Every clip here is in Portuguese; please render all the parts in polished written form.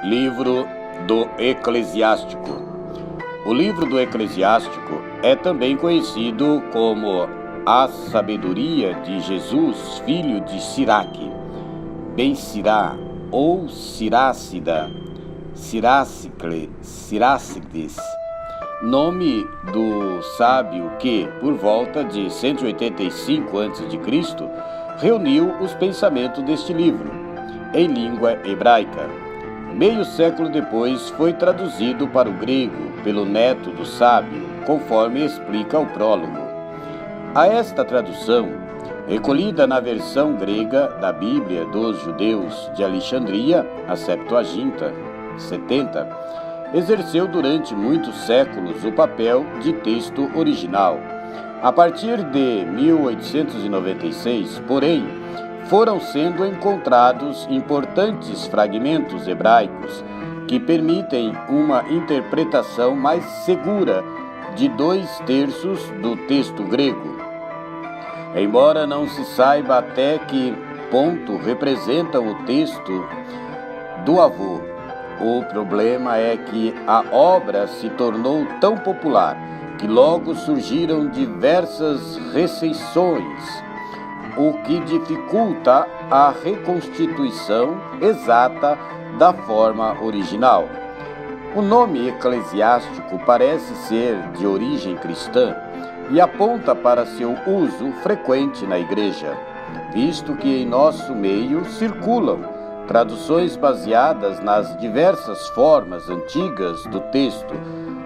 Livro do Eclesiástico. O livro do Eclesiástico é também conhecido como a sabedoria de Jesus, filho de Siraque, Ben-Sirá ou Sirácida, Sirácides, nome do sábio que, por volta de 185 a.C., reuniu os pensamentos deste livro em língua hebraica. Meio século depois foi traduzido para o grego pelo neto do sábio, conforme explica o prólogo. A esta tradução, recolhida na versão grega da Bíblia dos Judeus de Alexandria, a Septuaginta, 70, exerceu durante muitos séculos o papel de texto original. A partir de 1896, porém, foram sendo encontrados importantes fragmentos hebraicos que permitem uma interpretação mais segura de 2/3 do texto grego. Embora não se saiba até que ponto representa o texto do avô, o problema é que a obra se tornou tão popular que logo surgiram diversas recensiões, o que dificulta a reconstituição exata da forma original. O nome eclesiástico parece ser de origem cristã e aponta para seu uso frequente na igreja, visto que em nosso meio circulam traduções baseadas nas diversas formas antigas do texto,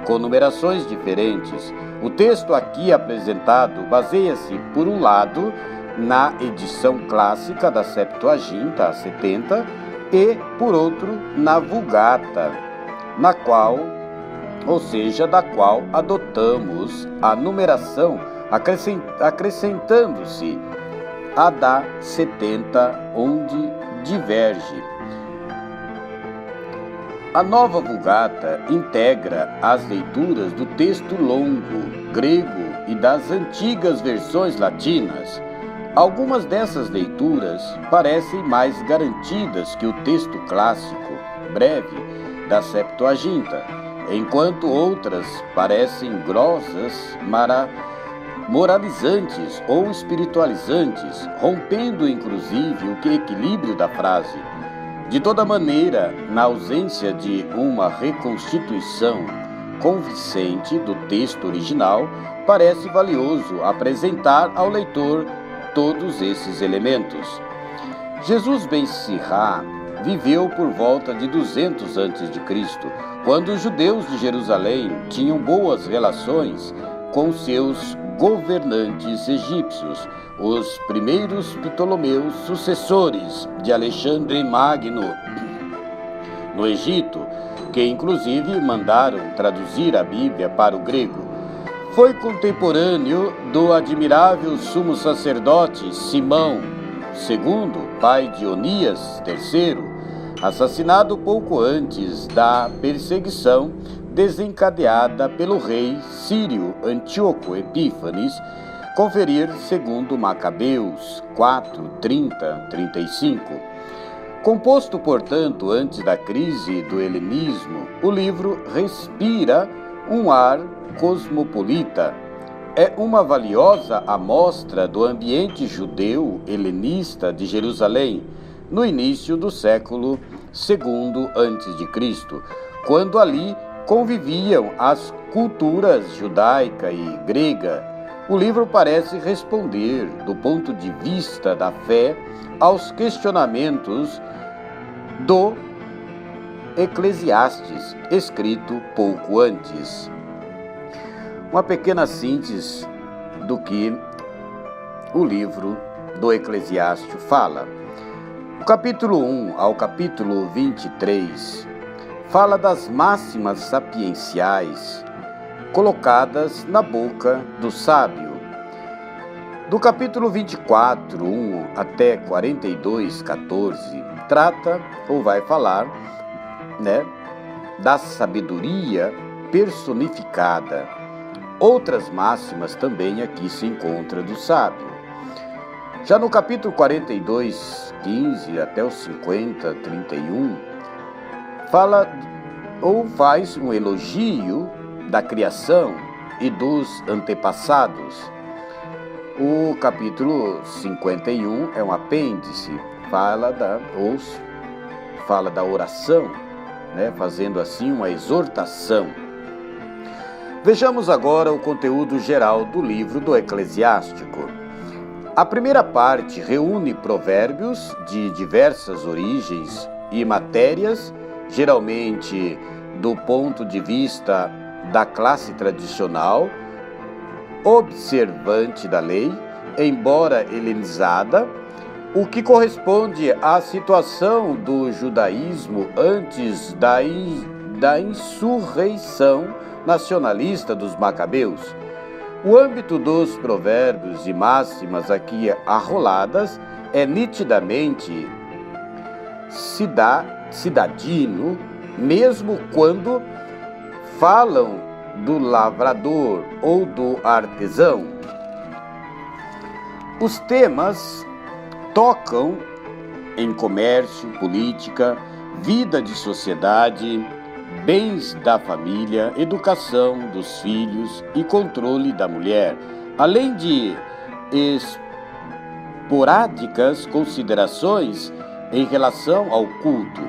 com numerações diferentes. O texto aqui apresentado baseia-se, por um lado, na edição clássica da Septuaginta, a 70, e, por outro, na Vulgata, da qual adotamos a numeração, acrescentando-se a da 70, onde diverge. A nova Vulgata integra as leituras do texto longo grego e das antigas versões latinas. Algumas dessas leituras parecem mais garantidas que o texto clássico, breve, da Septuaginta, enquanto outras parecem grossas, moralizantes ou espiritualizantes, rompendo inclusive o equilíbrio da frase. De toda maneira, na ausência de uma reconstituição convincente do texto original, parece valioso apresentar ao leitor todos esses elementos. Jesus Ben-Sirá viveu por volta de 200 a.C., quando os judeus de Jerusalém tinham boas relações com seus governantes egípcios, os primeiros Ptolomeus, sucessores de Alexandre Magno no Egito, que inclusive mandaram traduzir a Bíblia para o grego. Foi contemporâneo do admirável sumo sacerdote Simão II, pai de Onias III, assassinado pouco antes da perseguição desencadeada pelo rei sírio Antíoco Epífanes, conferir segundo Macabeus 4:30-35. Composto, portanto, antes da crise do helenismo, o livro respira um ar cosmopolita. É uma valiosa amostra do ambiente judeu helenista de Jerusalém, no início do século II a.C., quando ali conviviam as culturas judaica e grega. O livro parece responder, do ponto de vista da fé, aos questionamentos do Eclesiastes, escrito pouco antes. Uma pequena síntese do que o livro do Eclesiástico fala. O capítulo 1 ao capítulo 23 fala das máximas sapienciais colocadas na boca do sábio. Do capítulo 24, 1 até 42, 14, trata ou vai falar, da sabedoria personificada. Outras máximas também aqui se encontram do sábio. Já no capítulo 42, 15 até o 50, 31, fala ou faz um elogio da criação e dos antepassados. O capítulo 51 é um apêndice, fala da oração, fazendo assim uma exortação. Vejamos agora o conteúdo geral do livro do Eclesiástico. A primeira parte reúne provérbios de diversas origens e matérias, geralmente do ponto de vista da classe tradicional, observante da lei, embora helenizada, o que corresponde à situação do judaísmo antes da insurreição nacionalista dos macabeus. O âmbito dos provérbios e máximas aqui arroladas é nitidamente cidadino, mesmo quando falam do lavrador ou do artesão. Os temas tocam em comércio, política, vida de sociedade, bens da família, educação dos filhos e controle da mulher, além de esporádicas considerações em relação ao culto.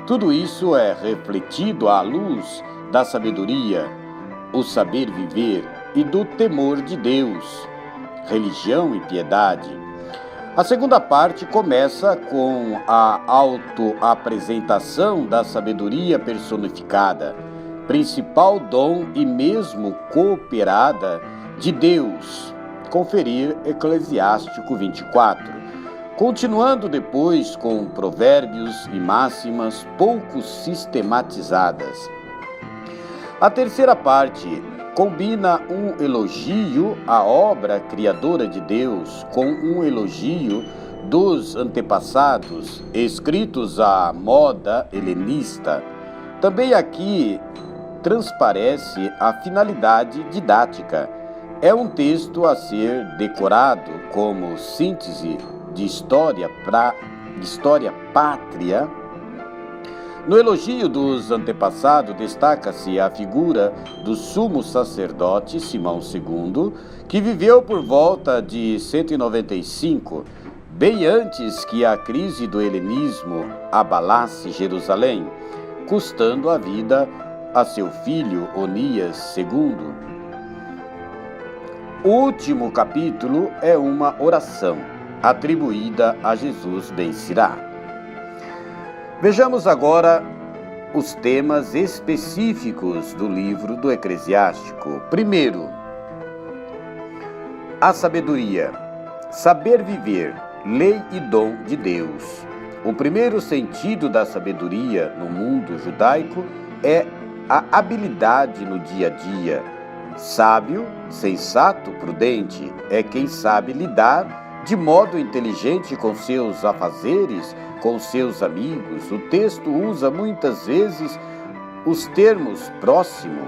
Tudo isso é refletido à luz da sabedoria, o saber viver e do temor de Deus, religião e piedade. A segunda parte começa com a autoapresentação da sabedoria personificada, principal dom e mesmo cooperada de Deus, conferir Eclesiástico 24. Continuando depois com provérbios e máximas pouco sistematizadas. A terceira parte combina um elogio à obra criadora de Deus com um elogio dos antepassados, escritos à moda helenista. Também aqui transparece a finalidade didática. É um texto a ser decorado como síntese de história pátria. No elogio dos antepassados, destaca-se a figura do sumo sacerdote Simão II, que viveu por volta de 195, bem antes que a crise do helenismo abalasse Jerusalém, custando a vida a seu filho Onias II. O último capítulo é uma oração atribuída a Jesus Ben-Sirá. Vejamos agora os temas específicos do livro do Eclesiástico. Primeiro, a sabedoria, saber viver, lei e dom de Deus. O primeiro sentido da sabedoria no mundo judaico é a habilidade no dia a dia. Sábio, sensato, prudente é quem sabe lidar de modo inteligente com seus afazeres, com seus amigos. O texto usa muitas vezes os termos próximo,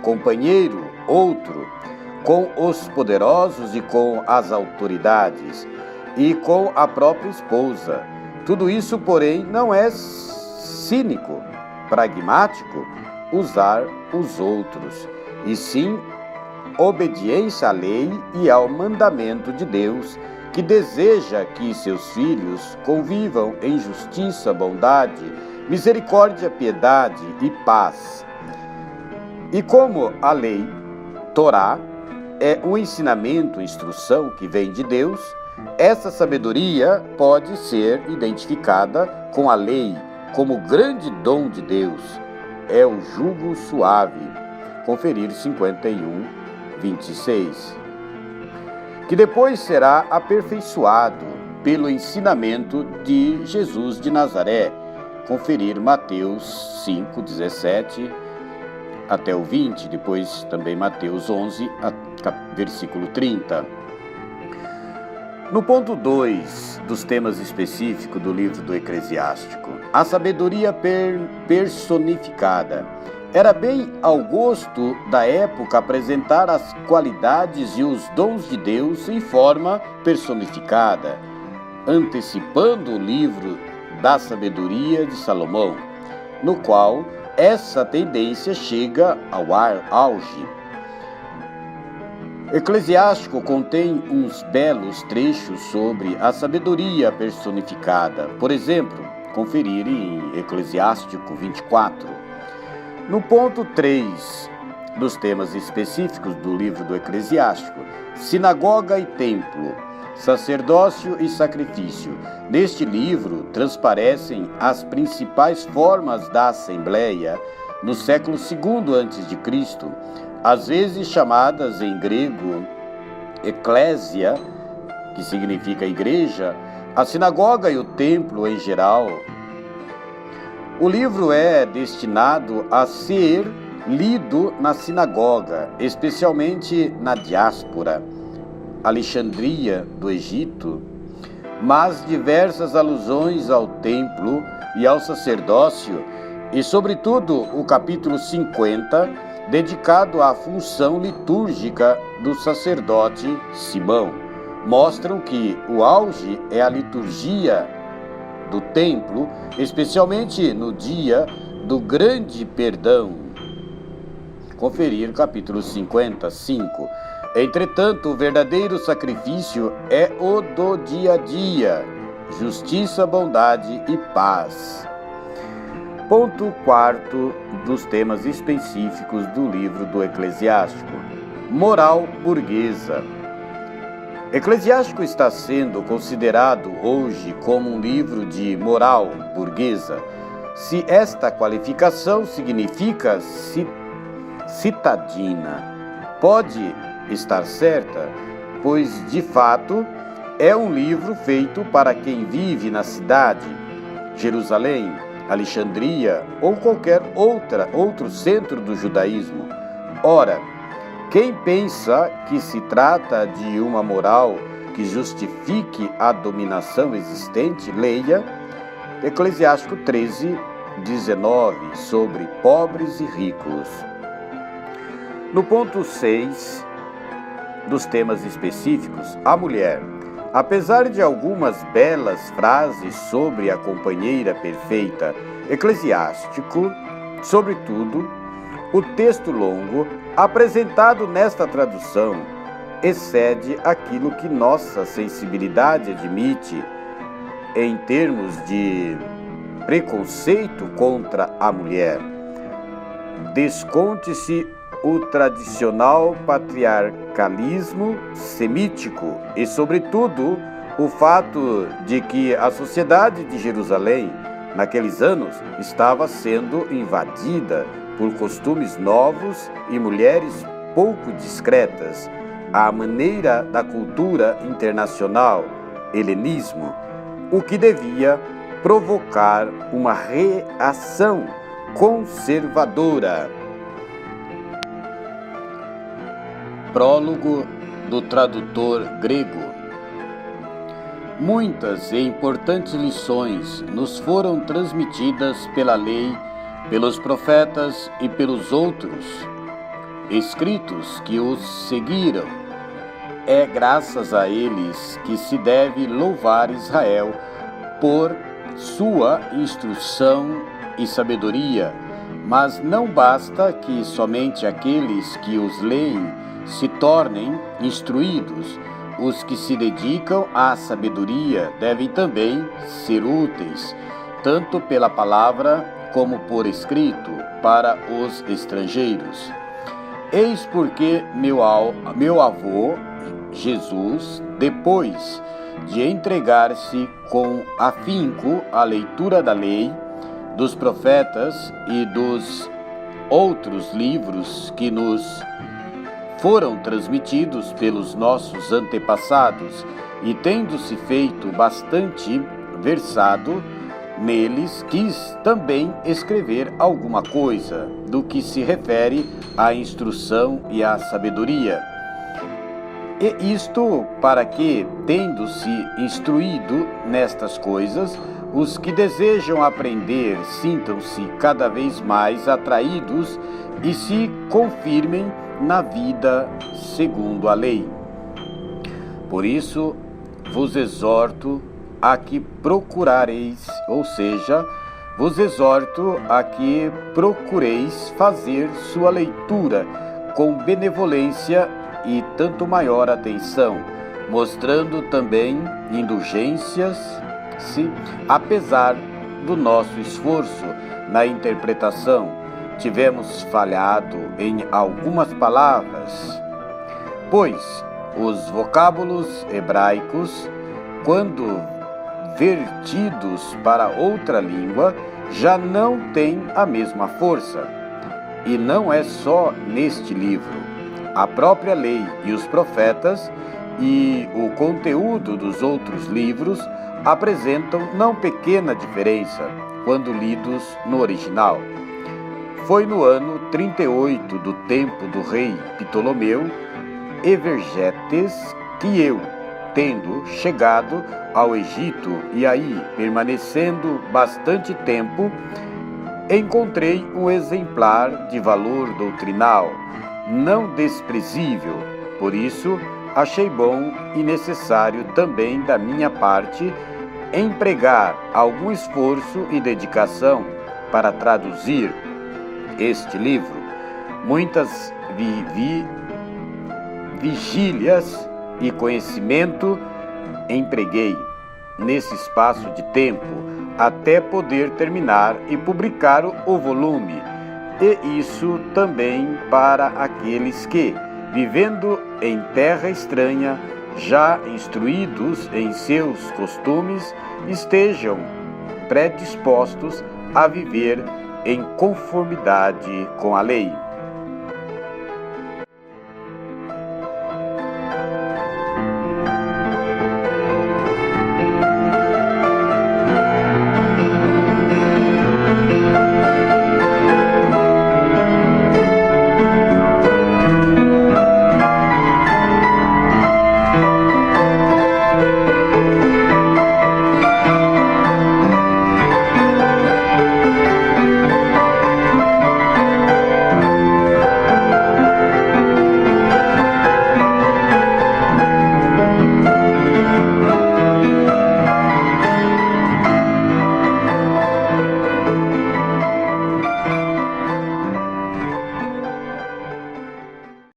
companheiro, outro, com os poderosos e com as autoridades, e com a própria esposa. Tudo isso, porém, não é cínico, pragmático, usar os outros, e sim obediência à lei e ao mandamento de Deus, que deseja que seus filhos convivam em justiça, bondade, misericórdia, piedade e paz. E como a lei, Torá, é um ensinamento, instrução que vem de Deus, essa sabedoria pode ser identificada com a lei como grande dom de Deus. É o jugo suave. Conferir 51:26. Que depois será aperfeiçoado pelo ensinamento de Jesus de Nazaré. Conferir Mateus 5:17 até o 20, depois também Mateus 11, versículo 30. No ponto 2 dos temas específicos do livro do Eclesiástico, a sabedoria personificada. Era bem ao gosto da época apresentar as qualidades e os dons de Deus em forma personificada, antecipando o livro da sabedoria de Salomão. no qual essa tendência chega ao auge. Eclesiástico contém uns belos trechos sobre a sabedoria personificada. Por exemplo, conferir em Eclesiástico 24. No ponto 3 dos temas específicos do livro do Eclesiástico, sinagoga e templo, sacerdócio e sacrifício. Neste livro transparecem as principais formas da Assembleia no século II a.C., às vezes chamadas em grego eclésia, que significa igreja, a sinagoga e o templo em geral. O livro é destinado a ser lido na sinagoga, especialmente na diáspora, Alexandria do Egito, mas diversas alusões ao templo e ao sacerdócio, e sobretudo o capítulo 50, dedicado à função litúrgica do sacerdote Simão, mostram que o auge é a liturgia do templo, especialmente no dia do grande perdão. Conferir capítulo 55. Entretanto, o verdadeiro sacrifício é o do dia a dia, justiça, bondade e paz. Ponto 4 dos temas específicos do livro do Eclesiástico. Moral burguesa. Eclesiástico está sendo considerado hoje como um livro de moral burguesa, se esta qualificação significa citadina. Pode estar certa, pois de fato é um livro feito para quem vive na cidade, Jerusalém, Alexandria ou qualquer outro centro do judaísmo. Ora, quem pensa que se trata de uma moral que justifique a dominação existente, leia Eclesiástico 13:19, sobre pobres e ricos. No ponto 6 dos temas específicos, a mulher. Apesar de algumas belas frases sobre a companheira perfeita, Eclesiástico, sobretudo, o texto longo apresentado nesta tradução excede aquilo que nossa sensibilidade admite em termos de preconceito contra a mulher. Desconte-se o tradicional patriarcalismo semítico e, sobretudo, o fato de que a sociedade de Jerusalém, naqueles anos, estava sendo invadida por costumes novos e mulheres pouco discretas, à maneira da cultura internacional, helenismo, o que devia provocar uma reação conservadora. Prólogo do tradutor grego. Muitas e importantes lições nos foram transmitidas pela lei, pelos profetas e pelos outros escritos que os seguiram. É graças a eles que se deve louvar Israel por sua instrução e sabedoria, mas não basta que somente aqueles que os leem se tornem instruídos. Os que se dedicam à sabedoria devem também ser úteis, tanto pela palavra como por escrito, para os estrangeiros. Eis porque meu avô, Jesus, depois de entregar-se com afinco à leitura da lei, dos profetas e dos outros livros que nos foram transmitidos pelos nossos antepassados, e tendo-se feito bastante versado neles, quis também escrever alguma coisa do que se refere à instrução e à sabedoria. E isto para que, tendo-se instruído nestas coisas, os que desejam aprender sintam-se cada vez mais atraídos e se confirmem na vida segundo a lei. Por isso vos exorto a que procureis, ou seja, vos exorto a que procureis fazer sua leitura com benevolência e tanto maior atenção, mostrando também indulgências, apesar do nosso esforço na interpretação, tivemos falhado em algumas palavras, pois os vocábulos hebraicos, quando vertidos para outra língua, já não têm a mesma força. E não é só neste livro. A própria lei e os profetas e o conteúdo dos outros livros apresentam não pequena diferença quando lidos no original. Foi no ano 38 do tempo do rei Ptolomeu Evergetes que eu, tendo chegado ao Egito e aí permanecendo bastante tempo, encontrei um exemplar de valor doutrinal não desprezível. Por isso, achei bom e necessário também da minha parte empregar algum esforço e dedicação para traduzir este livro. Muitas vigílias e conhecimento empreguei nesse espaço de tempo até poder terminar e publicar o volume, e isso também para aqueles que, vivendo em terra estranha, já instruídos em seus costumes, estejam predispostos a viver em conformidade com a lei.